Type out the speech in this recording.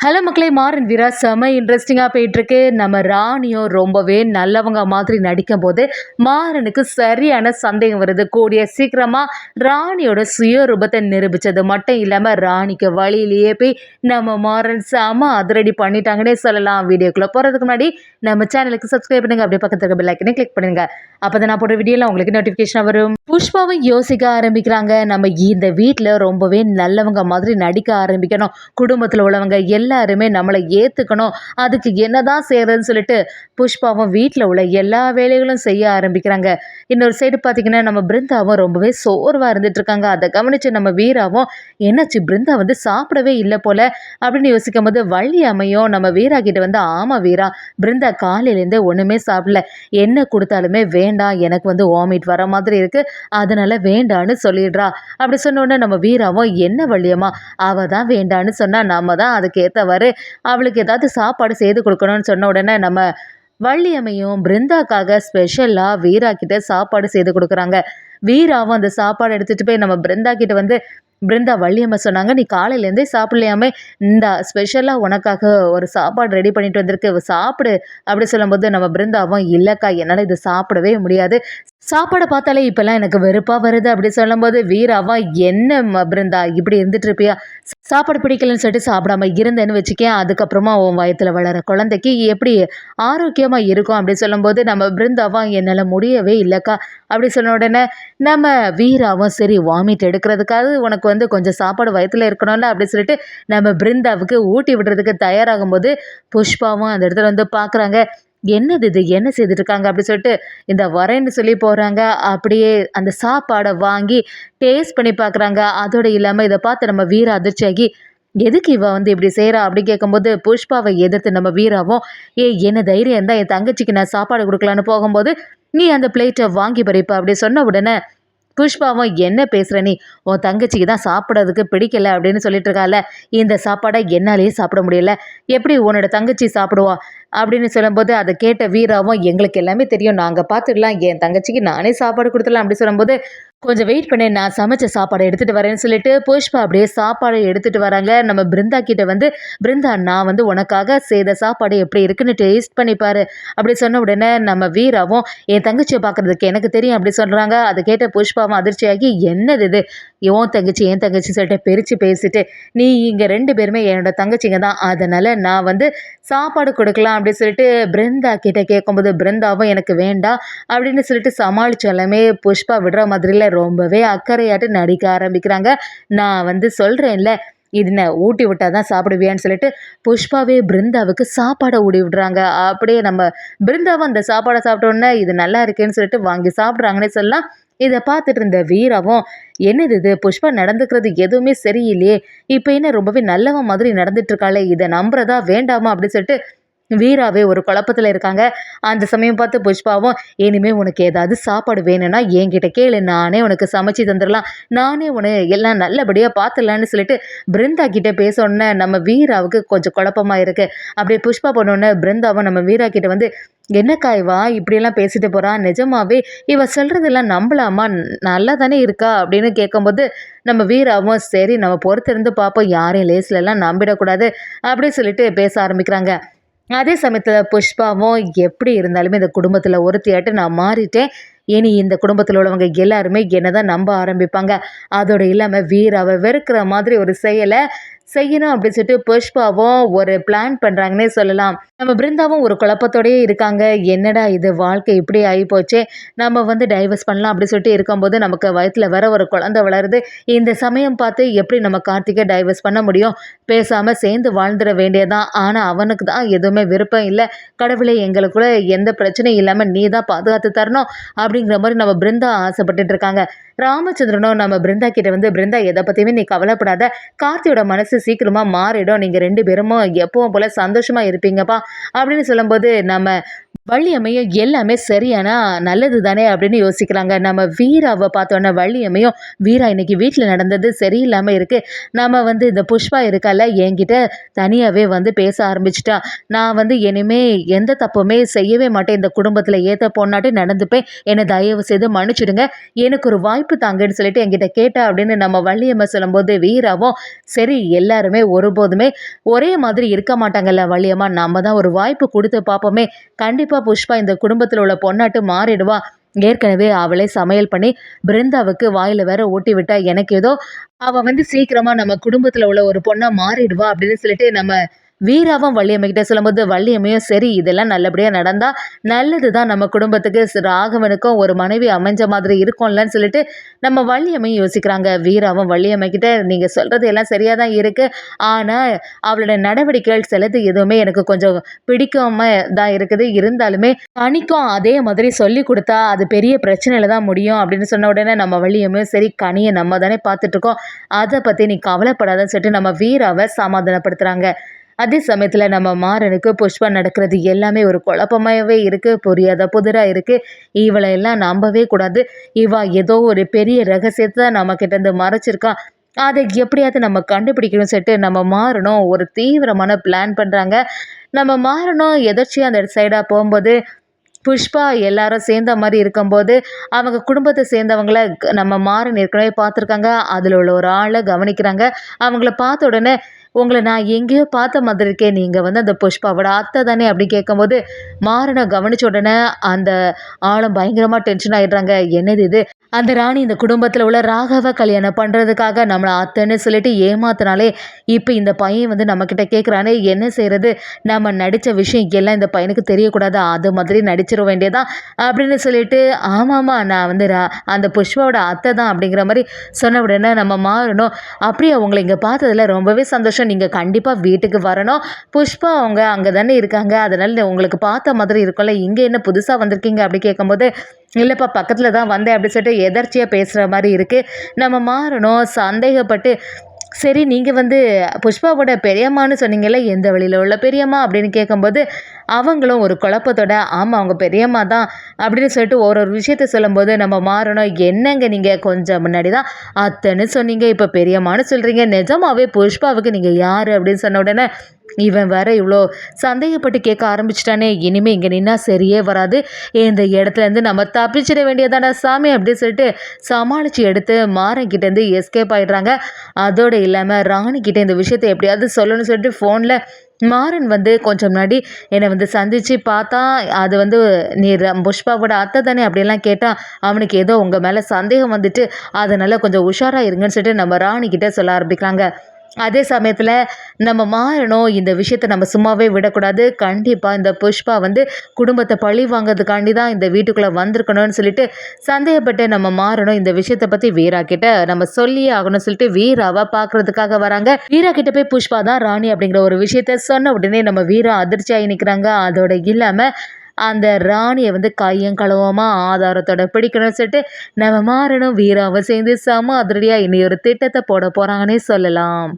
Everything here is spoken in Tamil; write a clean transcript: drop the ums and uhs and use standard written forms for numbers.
ஹலோ மக்களே, மாறன் வீரா செம இன்ட்ரெஸ்டிங்காக போயிட்டுருக்கு. நம்ம ராணியும் ரொம்பவே நல்லவங்க மாதிரி நடிக்கும் போது மாறனுக்கு சரியான சந்தேகம் வருது. கூடிய சீக்கிரமாக ராணியோட சுயரூபத்தை நிரூபித்தது மட்டும் இல்லாமல் ராணிக்கு வழியிலேயே போய் நம்ம மாறன் செம அதிரடி பண்ணிட்டாங்கன்னே சொல்லலாம். வீடியோக்குள்ளே போகிறதுக்கு முன்னாடி நம்ம சேனலுக்கு சப்ஸ்கிரைப் பண்ணுங்கள், அப்படியே பக்கத்துக்கு பெல் ஐக்கனை கிளிக் பண்ணுங்கள். அப்போ தான் நான் போடுற வீடியோலாம் உங்களுக்கு நோட்டிஃபிகேஷன் வரும். புஷ்பாவும் யோசிக்க ஆரம்பிக்கிறாங்க. நம்ம இந்த வீட்டில் ரொம்பவே நல்லவங்க மாதிரி நடிக்க ஆரம்பிக்கணும். குடும்பத்தில் உள்ளவங்க எல்லாருமே நம்மளை ஏற்றுக்கணும். அதுக்கு என்னதான் செய்யறதுன்னு சொல்லிட்டு புஷ்பாவும் வீட்டில் உள்ள எல்லா வேலைகளும் செய்ய ஆரம்பிக்கிறாங்க. இன்னொரு சைடு பார்த்தீங்கன்னா நம்ம பிருந்தாவும் ரொம்பவே சோர்வாக இருந்துட்டு இருக்காங்க. அதை கவனிச்சு நம்ம வீராவும் என்னாச்சு பிருந்தா வந்து சாப்பிடவே இல்லை போல அப்படின்னு யோசிக்கும் போது வள்ளி அம்மையும் நம்ம வீரா கிட்ட வந்து ஆமா வீரா, பிருந்தா காலையிலேருந்து ஒன்றுமே சாப்பிடல, என்ன கொடுத்தாலுமே வேண்டாம், எனக்கு வந்து வாமிட் வர மாதிரி இருக்கு, அதனால வேண்டான்னு சொல்லிடுறா. அப்படி சொன்ன உடனே நம்ம வீராவும் என்ன வள்ளியம்மா, அவ தான் வேண்டான்னு சொன்னா நம்ம தான் அதுக்கு ஏற்றவாறு அவளுக்கு ஏதாவது சாப்பாடு செய்து கொடுக்கணும்னு சொன்ன உடனே நம்ம வள்ளியம்மையும் பிருந்தாக்காக ஸ்பெஷலாக வீரா கிட்ட சாப்பாடு செய்து கொடுக்குறாங்க. வீராவும் அந்த சாப்பாடு எடுத்துகிட்டு போய் நம்ம பிருந்தா கிட்ட வந்து பிருந்தா வள்ளியம்மா சொன்னாங்க, நீ காலையிலேருந்தே சாப்பிடலையாமே, இந்த ஸ்பெஷலாக உனக்காக ஒரு சாப்பாடு ரெடி பண்ணிட்டு வந்திருக்கு, சாப்பிடு அப்படி சொல்லும்போது நம்ம பிருந்தாவும் இல்லைக்கா, என்னால் இது சாப்பிடவே முடியாது, சாப்பாடை பார்த்தாலே இப்போல்லாம் எனக்கு வெறுப்பாக வருது அப்படி சொல்லும்போது வீராவா என்ன பிருந்தா இப்படி இருந்துட்டு இருப்பியா, சாப்பாடு பிடிக்கலன்னு சொல்லிட்டு சாப்பிடாம இருந்தேன்னு வச்சுக்கேன், அதுக்கப்புறமா உன் வயத்தில் வளர குழந்தைக்கு எப்படி ஆரோக்கியமாக இருக்கும் அப்படி சொல்லும்போது நம்ம பிருந்தாவா என்னால் முடியவே இல்லைக்கா அப்படி சொன்ன உடனே நம்ம வீராவும் சரி வாமிட் எடுக்கிறதுக்காக உனக்கு வந்து கொஞ்சம் சாப்பாடு வயத்தில் இருக்கணும்ல அப்படி சொல்லிட்டு நம்ம பிருந்தாவுக்கு ஊட்டி விடுறதுக்கு தயாராகும் போது புஷ்பாவும் அந்த இடத்துல வந்து பார்க்குறாங்க, என்னது இது, என்ன செய்துட்டு இருக்காங்க அப்படி சொல்லிட்டு இந்த வரேன்னு சொல்லி போகிறாங்க. அப்படியே அந்த சாப்பாடை வாங்கி டேஸ்ட் பண்ணி பார்க்குறாங்க. அதோடு இல்லாமல் இதை பார்த்து நம்ம வீரா அதிர்ச்சியாகி எதுக்கு இவ வந்து இப்படி செய்கிறா அப்படி கேட்கும்போது புஷ்பாவை எதிர்த்து நம்ம வீராவும் என்ன தைரியம் இருந்தால் என் தங்கச்சிக்கு நான் சாப்பாடு கொடுக்கலான்னு போகும்போது நீ அந்த பிளேட்டை வாங்கி பறிப்ப அப்படி சொன்ன உடனே புஷ்பாவும் என்ன பேசுகிற நீ, உன் தங்கச்சிக்கு தான் சாப்பிட்றதுக்கு பிடிக்கல அப்படின்னு சொல்லிட்டு இருக்கால, இந்த சாப்பாடை என்னாலேயே சாப்பிட முடியல, எப்படி உன்னோட தங்கச்சி சாப்பிடுவா அப்படின்னு சொல்லும்போது அதை கேட்ட வீராவும் எங்களுக்கு எல்லாமே தெரியும், நாங்கள் பார்த்துடலாம், என் தங்கச்சிக்கு நானே சாப்பாடு கொடுத்துடலாம் அப்படி சொல்லும்போது கொஞ்சம் வெயிட் பண்ணி நான் சமைச்ச சாப்பாடை எடுத்துகிட்டு வரேன்னு சொல்லிட்டு புஷ்பா அப்படியே சாப்பாடை எடுத்துகிட்டு வராங்க. நம்ம பிருந்தா கிட்ட வந்து பிருந்தா நான் வந்து உனக்காக செய்த சாப்பாடு எப்படி இருக்குன்னு டேஸ்ட் பண்ணிப்பாரு அப்படி சொன்ன உடனே நம்ம வீராவும் என் தங்கச்சியை பார்க்குறதுக்கு எனக்கு தெரியும் அப்படி சொல்கிறாங்க. அதை கேட்ட புஷ்பாவும் அதிர்ச்சியாகி என்னது இது, என் தங்கச்சி சொல்லிட்டு பிரித்து பேசிட்டு நீ இங்கே ரெண்டு பேருமே என்னோட தங்கச்சிங்க தான், அதனால் நான் வந்து சாப்பாடு கொடுக்கலாம் அப்படின்னு சொல்லிட்டு பிருந்தா கிட்ட கேட்கும்போது பிருந்தாவும் எனக்கு வேண்டாம் அப்படின்னு சொல்லிட்டு சமாளிச்சு எல்லாமே புஷ்பா விடுற மாதிரில ரொம்பவே அக்கறையாட்டு நடிக்க ஆரம்பிக்கிறாங்க. நான் வந்து சொல்கிறேன்ல, இதுன ஊட்டி விட்டால் தான் சாப்பிடுவியான்னு சொல்லிட்டு புஷ்பாவே பிருந்தாவுக்கு சாப்பாடை ஊடி விடுறாங்க. அப்படியே நம்ம பிருந்தாவும் அந்த சாப்பாடை சாப்பிட்டோன்னே இது நல்லா இருக்கேன்னு சொல்லிட்டு வாங்கி சாப்பிட்றாங்கன்னே சொல்லலாம். இதை பார்த்துட்டு இருந்த வீராவும் என்னது இது, புஷ்பா நடந்துக்கிறது எதுவுமே சரியில்லையே, இப்போ என்ன ரொம்பவே நல்லவன் மாதிரி நடந்துட்டு இருக்காளே, இதை நம்புறதா வேண்டாமா அப்படின்னு சொல்லிட்டு வீராவே ஒரு குழப்பத்தில் இருக்காங்க. அந்த சமயம் பார்த்து புஷ்பாவும் இனிமேல் உனக்கு ஏதாவது சாப்பாடு வேணும்னா என்கிட்ட கேளு, நானே உனக்கு சமைச்சு தந்துடலாம், நானே உன எல்லாம் நல்லபடியாக பார்த்துடலான்னு சொல்லிட்டு பிருந்தா கிட்டே பேசணுன்னு நம்ம வீராவுக்கு கொஞ்சம் குழப்பமாக இருக்குது. அப்படியே புஷ்பா பண்ணோன்னே பிருந்தாவும் நம்ம வீரா கிட்ட வந்து என்னக்கா இவா இப்படியெல்லாம் பேசிட்டு போகிறா, நிஜமாவே இவ சொல்கிறதெல்லாம் நம்பலாமா, நல்லா தானே இருக்கா அப்படின்னு கேட்கும்போது நம்ம வீராவும் சரி நம்ம பொறுத்திருந்து பார்ப்போம், யாரையும் லேஸ்லலாம் நம்பிடக்கூடாது அப்படின்னு சொல்லிட்டு பேச ஆரம்பிக்கிறாங்க. அதே சமயத்தில் புஷ்பாவும் எப்படி இருந்தாலுமே இந்த குடும்பத்தில் ஒருத்தியாட்டு நான் மாறிட்டேன், இனி இந்த குடும்பத்தில் உள்ளவங்க எல்லாருமே என்னை தான் நம்ப ஆரம்பிப்பாங்க, அதோடு இல்லாமல் வீராவை வெறுக்கிற மாதிரி ஒரு செயலை செய்யணும் அப்படின்னு சொல்லிட்டு புஷ்பாவும் ஒரு பிளான் பண்ணுறாங்கன்னே சொல்லலாம். நம்ம பிருந்தாவும் ஒரு குழப்பத்தோடயே இருக்காங்க. என்னடா இது வாழ்க்கை இப்படி ஆகிப்போச்சே, நம்ம வந்து டைவர்ஸ் பண்ணலாம் அப்படி சொல்லிட்டு இருக்கும்போது நமக்கு வயத்தில் வர ஒரு குழந்தை வளருது, இந்த சமயம் பார்த்து எப்படி நம்ம கார்த்திகை டைவர்ஸ் பண்ண முடியும், பேசாமல் சேர்ந்து வாழ்ந்துட வேண்டியதான், ஆனால் அவனுக்கு தான் எதுவுமே விருப்பம் இல்லை, கடவுளை எங்களுக்குள்ள எந்த பிரச்சனையும் இல்லாமல் நீ தான் பாதுகாத்து தரணும் அப்படிங்கிற மாதிரி நம்ம பிருந்தா ஆசைப்பட்டுட்டு இருக்காங்க. ராமச்சந்திரனும் நம்ம பிருந்தா கிட்ட வந்து பிருந்தா எதை பற்றியுமே நீ கவலைப்படாத, கார்த்தியோட மனசு சீக்கிரமாக மாறிடும், நீங்கள் ரெண்டு பேரும் எப்பவும் போல் சந்தோஷமாக இருப்பீங்கப்பா அப்படின்னு சொல்லும்போது நம்ம வள்ளியம்மையும் எல்லாமே சரியானா நல்லது தானே அப்படின்னு யோசிக்கிறாங்க. நம்ம வீராவை பார்த்தோன்னா வள்ளியம்மையும் வீரா இன்னைக்கு வீட்டில் நடந்தது சரியில்லாமல் இருக்குது, நம்ம வந்து இந்த புஷ்பா இருக்கால என்கிட்ட தனியாகவே வந்து பேச ஆரம்பிச்சிட்டா, நான் வந்து இனிமே எந்த தப்புமே செய்யவே மாட்டேன், இந்த குடும்பத்தில் ஏற்ற பொண்ணாட்டு நடந்துப்பேன், என்னை தயவு செய்து மன்னிச்சிடுங்க, எனக்கு ஒரு வாய்ப்பு தாங்கன்னு சொல்லிட்டு என்கிட்ட கேட்டா அப்படின்னு நம்ம வள்ளியம்மை சொல்லும்போது வீராவும் சரி எல்லாருமே ஒருபோதுமே ஒரே மாதிரி இருக்க மாட்டாங்கல்ல வள்ளியம்மா. நம்ம தான் ஒரு வாய்ப்பு குடுத்து பார்ப்போமே! கண்டிப்பா புஷ்பா இந்த குடும்பத்துல உள்ள பொண்ணாட்டு மாறிடுவா. ஏற்கனவே அவளே சமையல் பண்ணி பிருந்தாவுக்கு வாயில வேற ஊட்டி விட்டா. எனக்கு ஏதோ அவ சீக்கிரமா நம்ம குடும்பத்துல உள்ள ஒரு பொண்ணா மாறிடுவா அப்படின்னு சொல்லிட்டு நம்ம வீராவும் வள்ளியம்மை கிட்ட சொல்லும்போது, வள்ளியம்மையும் சரி இதெல்லாம் நல்லபடியா நடந்தா நல்லதுதான் நம்ம குடும்பத்துக்கு. ராகவனுக்கும் ஒரு மனைவி அமைஞ்ச மாதிரி இருக்கும்லன்னு சொல்லிட்டு நம்ம வள்ளியம்மையும் யோசிக்கிறாங்க. வீராவும் வள்ளியம்மை கிட்ட நீங்க சொல்றது எல்லாம் சரியா தான் இருக்கு. ஆனா அவளோட நடவடிக்கைகள் சிலது எதுவுமே எனக்கு கொஞ்சம் பிடிக்காம தான் இருக்குது. இருந்தாலுமே கனிக்கும் அதே மாதிரி சொல்லி கொடுத்தா அது பெரிய பிரச்சனையில தான் முடியும் அப்படின்னு சொன்ன உடனே நம்ம வள்ளியம்மையும் சரி கனியை நம்ம தானே பார்த்துட்டு இருக்கோம். அதை பத்தி நீ கவலைப்படாதன்னு சொல்லிட்டு நம்ம வீராவை சமாதானப்படுத்துறாங்க. அதே சமயத்துல நம்ம மாறனுக்கு புஷ்பா நடக்கிறது எல்லாமே ஒரு குழப்பமாவே இருக்கு. புரியாத புதிரா இருக்கு. இவளை எல்லாம் நம்பவே கூடாது. இவ ஏதோ ஒரு பெரிய ரகசியத்தை நம்ம கிட்ட இருந்து மறைச்சிருக்கா. அதை எப்படியாவது நம்ம கண்டுபிடிக்கணும் சொல்லிட்டு நம்ம மாறணும் ஒரு தீவிரமான பிளான் பண்றாங்க. நம்ம மாறணும் எதர்ச்சியா அந்த சைடா போகும்போது புஷ்பா எல்லாரும் சேர்ந்த மாதிரி இருக்கும்போது அவங்க குடும்பத்தை சேர்ந்தவங்கள நம்ம மாறன் ஏற்கனவே பார்த்துருக்காங்க. அதில் உள்ள ஒரு ஆளை கவனிக்கிறாங்க. அவங்கள பார்த்த உடனே உங்கள நான் எங்கேயோ பார்த்த மாதிரி இருக்கேன். நீங்க அந்த புஷ்பாவோட அத்தை தானே அப்படி கேட்கும்போது மாறனை கவனிச்ச உடனே அந்த ஆளும் பயங்கரமா டென்ஷன் ஆயிடுறாங்க. என்னது இது? அந்த ராணி இந்த குடும்பத்தில் உள்ள ராகவ கல்யாணம் பண்ணுறதுக்காக நம்மளை அத்தைன்னு சொல்லிட்டு ஏமாத்தினாலே இப்போ இந்த பையன் நம்மக்கிட்ட கேட்குறானே என்ன செய்கிறது? நம்ம நடித்த விஷயம் எல்லாம் இந்த பையனுக்கு தெரியக்கூடாது. அது மாதிரி நடிச்சிட வேண்டியதான் அப்படின்னு சொல்லிட்டு ஆமாம்மா நான் அந்த புஷ்பாவோட அத்தை தான் அப்படிங்கிற மாதிரி சொன்ன உடனே நம்ம மாறணும். அப்படியே உங்களை இங்கே பார்த்ததில் ரொம்பவே சந்தோஷம். நீங்கள் கண்டிப்பாக வீட்டுக்கு வரணும். புஷ்பா அவங்க அங்கே தானே இருக்காங்க. அதனால் உங்களுக்கு பார்த்த மாதிரி இருக்கும்ல. இங்கே என்ன புதுசாக வந்திருக்கீங்க அப்படி கேட்கும்போது இல்லைப்பா பக்கத்தில் தான் வந்தேன் அப்படி சொல்லிட்டு எதர்ச்சியாக பேசுகிற மாதிரி இருக்குது. நம்ம மாறணும் சந்தேகப்பட்டு சரி நீங்கள் புஷ்பாவோட பெரியம்மான்னு சொன்னீங்கல்ல எந்த வழியில் உள்ள பெரியம்மா அப்படின்னு கேட்கும்போது அவங்களும் ஒரு குழப்பத்தோட ஆமாம் அவங்க பெரியம்மா தான் அப்படின்னு சொல்லிட்டு ஒரு விஷயத்த சொல்லும்போது நம்ம மாறணும் என்னங்க நீங்கள் கொஞ்சம் முன்னாடி தான் அத்தைன்னு சொன்னீங்க இப்போ பெரியம்மான்னு சொல்கிறீங்க. நிஜமாவே புஷ்பாவுக்கு நீங்கள் யார் அப்படின்னு சொன்ன உடனே இவன் வேற இவ்வளோ சந்தேகப்பட்டு கேட்க ஆரம்பிச்சிட்டானே இனிமேல் இங்கே நின்னா சரியே வராது. இந்த இடத்துலேருந்து நம்ம தப்பிச்சிட வேண்டியதான சாமி அப்படின்னு சொல்லிட்டு சமாளித்து எடுத்து மாறன்கிட்டேருந்து எஸ்கேப் ஆகிடுறாங்க. அதோடு இல்லாமல் ராணிக்கிட்ட இந்த விஷயத்தை எப்படியாவது சொல்லணும்னு சொல்லிட்டு ஃபோனில் மாறன் கொஞ்சம் முன்னாடி என்னை சந்தித்து பார்த்தா அது நீ புஷ்பாவோட அத்தை தானே அப்படிலாம் கேட்டால் அவனுக்கு ஏதோ உங்கள் மேலே சந்தேகம் வந்துட்டு அதனால் கொஞ்சம் உஷாராக இருங்கன்னு சொல்லிட்டு நம்ம ராணிக்கிட்ட சொல்ல ஆரம்பிக்கிறாங்க. அதே சமயத்தில் நம்ம மாறணும் இந்த விஷயத்தை நம்ம சும்மாவே விடக்கூடாது. கண்டிப்பாக இந்த புஷ்பா குடும்பத்தை பழி வாங்கிறதுக்காண்டி தான் இந்த வீட்டுக்குள்ளே வந்திருக்கணும்னு சொல்லிட்டு சந்தேகப்பட்டு நம்ம மாறணும் இந்த விஷயத்தை பற்றி வீரா கிட்ட நம்ம சொல்லியே ஆகணும்னு சொல்லிட்டு வீராவை பார்க்கறதுக்காக வராங்க. வீரா கிட்ட போய் புஷ்பா தான் ராணி அப்படிங்கிற ஒரு விஷயத்த சொன்ன உடனே நம்ம வீரா அதிர்ச்சியாகி நிற்கிறாங்க. அதோட இல்லாமல் அந்த ராணியை கையும் களவுமா ஆதாரத்தோட பிடிக்கணும்னு சொல்லிட்டு நம்ம மாறணும் வீராவை சேர்ந்து செம அதிரடியாக இனி ஒரு திட்டத்தை போட போகிறாங்கன்னே சொல்லலாம்.